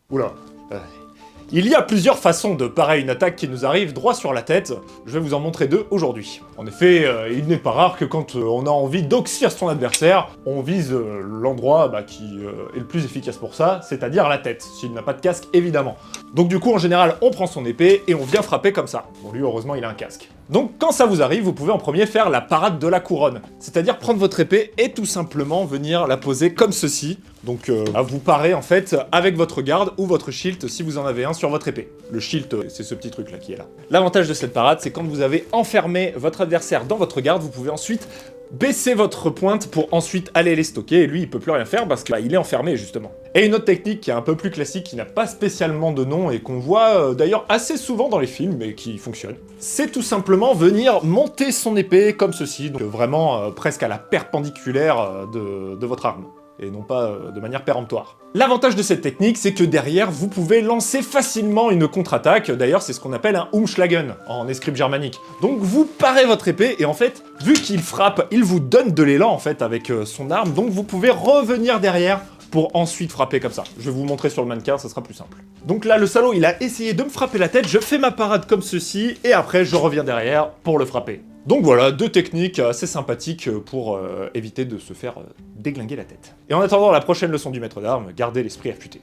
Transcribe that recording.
Oula. Euh, Il y a plusieurs façons de parer une attaque qui nous arrive droit sur la tête. Je vais vous en montrer deux aujourd'hui. En effet, il n'est pas rare que quand on a envie d'oxyre son adversaire, on vise l'endroit qui est le plus efficace pour ça, c'est-à-dire la tête, s'il n'a pas de casque évidemment. Donc du coup, en général, on prend son épée et on vient frapper comme ça. Bon, lui, heureusement, il a un casque. Donc quand ça vous arrive, vous pouvez en premier faire la parade de la couronne. C'est-à-dire prendre votre épée et tout simplement venir la poser comme ceci. Donc vous parez en fait avec votre garde ou votre shield si vous en avez un sur votre épée. Le shield, c'est ce petit truc là qui est là. L'avantage de cette parade, c'est quand vous avez enfermé votre adversaire dans votre garde, vous pouvez ensuite baisser votre pointe pour ensuite aller les stocker, et lui il peut plus rien faire parce qu'il est enfermé justement. Et une autre technique qui est un peu plus classique, qui n'a pas spécialement de nom et qu'on voit d'ailleurs assez souvent dans les films mais qui fonctionne, c'est tout simplement venir monter son épée comme ceci, donc vraiment presque à la perpendiculaire de votre arme, et non pas de manière péremptoire. L'avantage de cette technique, c'est que derrière, vous pouvez lancer facilement une contre-attaque, d'ailleurs c'est ce qu'on appelle un Umschlagen en escript germanique. Donc vous parez votre épée, et en fait, vu qu'il frappe, il vous donne de l'élan en fait avec son arme, donc vous pouvez revenir derrière pour ensuite frapper comme ça. Je vais vous montrer sur le mannequin, ça sera plus simple. Donc là, le salaud, il a essayé de me frapper la tête, je fais ma parade comme ceci, et après je reviens derrière pour le frapper. Donc voilà, deux techniques assez sympathiques pour éviter de se faire déglinguer la tête. Et en attendant la prochaine leçon du maître d'armes, gardez l'esprit affûté.